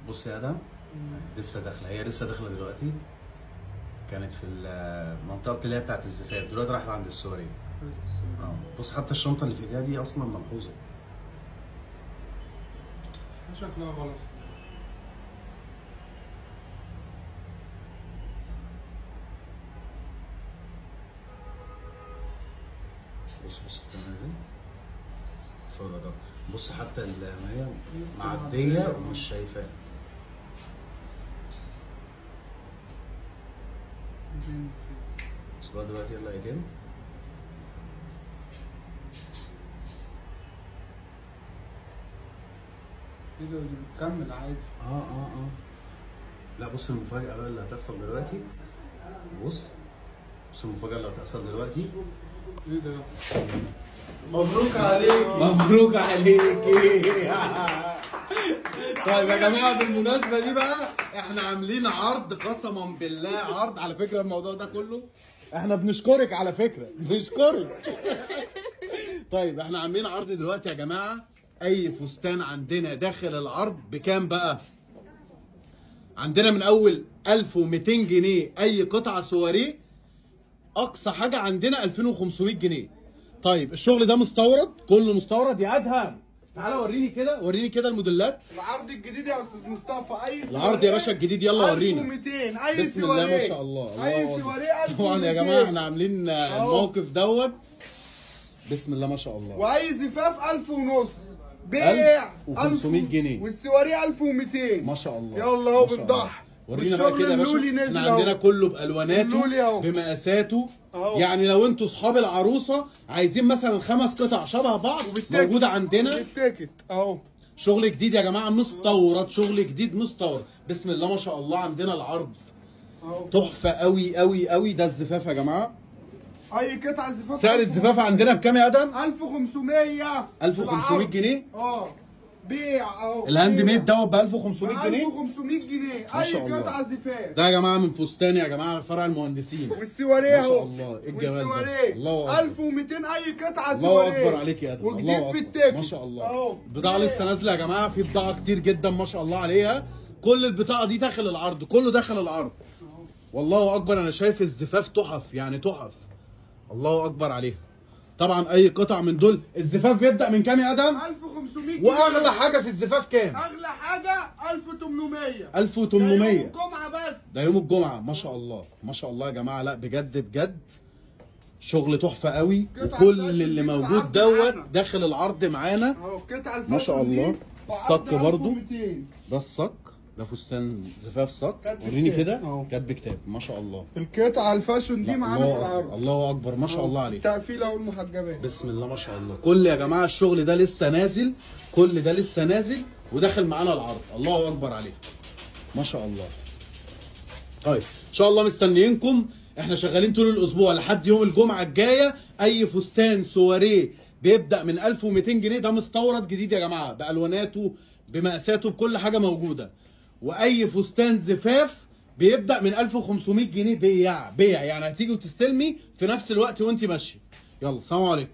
بص يا ادم، لسه داخله، هي لسه داخله دلوقتي. كانت في المنطقه اللي هي بتاعت الزفاف، دلوقتي رايحه عند السوري. بص حتى الشنطه اللي في ايديها دي اصلا ملحوظه. شكلها غلط. بص الكاميرا دي، اتفرج اهو. بص حتى ما هي معديه ومش شايفاه. بص بقى دلوقتي يلا ايدين. ايه ده؟ بتكمل عادي. اه لا بص المفاجأة بقى اللي هتحصل دلوقتي. بص المفاجأة اللي هتحصل دلوقتي. ايه ده؟ مبروك عليك. مبروك عليك. طيب يا جماعة بالمناسبة دي بقى احنا عاملين عرض، قسما بالله عرض. على فكرة الموضوع ده كله احنا بنشكرك، على فكرة بنشكرك. طيب احنا عاملين عرض دلوقتي يا جماعة. اي فستان عندنا داخل العرض بكام بقى؟ عندنا من اول 1200 جنيه اي قطعه سواريه، اقصى حاجه عندنا 2500 جنيه. طيب الشغل ده مستورد، كله مستورد يا ادهم. تعالى وريني كده، وريني كده الموديلات. العرض الجديد يا استاذ مصطفى. اي العرض يا باشا الجديد، يلا ورينا. 1200 اي بسم الله ما شاء الله. اي سواريه 1200. طبعا يا جماعه احنا عاملين الموقف دوت. بسم الله ما شاء الله. واي زفاف 1000 ونص. بيع 1500 جنيه والسواريه 1200. ما شاء الله. يلا اهو بالضحك. ورينا بقى كده يا باشا. احنا عندنا كله بالواناته بمقاساته. يعني لو انتوا اصحاب العروسه عايزين مثلا 5 قطع شبه بعض موجوده عندنا. بالتيكت اهو. شغل جديد يا جماعه مستورد، شغل جديد مستورد. بسم الله ما شاء الله. عندنا العرض تحفه قوي قوي قوي. ده الزفاف يا جماعه. اي قطعه زفاف. سعر الزفاف عندنا بكام يا ادم؟ 1500. 1500 جنيه. بيع اهو. الهاند ميد دوت ب 1500 جنيه. 1500 جنيه اي قطعه زفاف. ده يا جماعه من فستان يا جماعه فرع المهندسين. والسواريه ما اهو. شاء الله. ايه الجمال ده؟ الله اكبر. 1200 اي قطعه سواريه. الله اكبر عليك يا ادم. وجديد بالتيكت ما شاء الله. اهو. البضاعه لسه نازله يا جماعه، في بضاعه كتير جدا ما شاء الله عليها. كل البضاعه دي داخل العرض، كله داخل العرض. والله اكبر. انا شايف الزفاف تحف، يعني تحف. الله اكبر عليها. طبعا اي قطع من دول. الزفاف بيبدا من كام يا ادم؟ 1500 جنيه. واغلى حاجه في الزفاف كام؟ اغلى حاجه 1800. 1800. ده يوم الجمعه بس. ده يوم الجمعه. ما شاء الله ما شاء الله يا جماعه. لا بجد بجد شغل تحفه قوي. وكل اللي موجود دوت داخل العرض معانا. اهو قطعه ما شاء الله. الصك برضو. 1200. ده الصك، ده فستان زفاف صك. وريني كده. كاتب كتاب ما شاء الله. القطعه الفاشون دي معانا في العرض. الله اكبر ما شاء الله عليك. التقفيله اهو المحجبات. بسم الله ما شاء الله. كل يا جماعه الشغل ده لسه نازل، كل ده لسه نازل وداخل معانا العرض. الله اكبر عليك ما شاء الله. طيب ان شاء الله مستنيينكم. احنا شغالين طول الاسبوع لحد يوم الجمعه الجايه. اي فستان سواريه بيبدا من 1200 جنيه. ده مستورد جديد يا جماعه، بالواناته بمقاساته بكل حاجه موجوده. واي فستان زفاف بيبدا من 1500 جنيه. بيع يعني هتيجي وتستلمي في نفس الوقت وانت ماشيه. يلا سلام عليكم.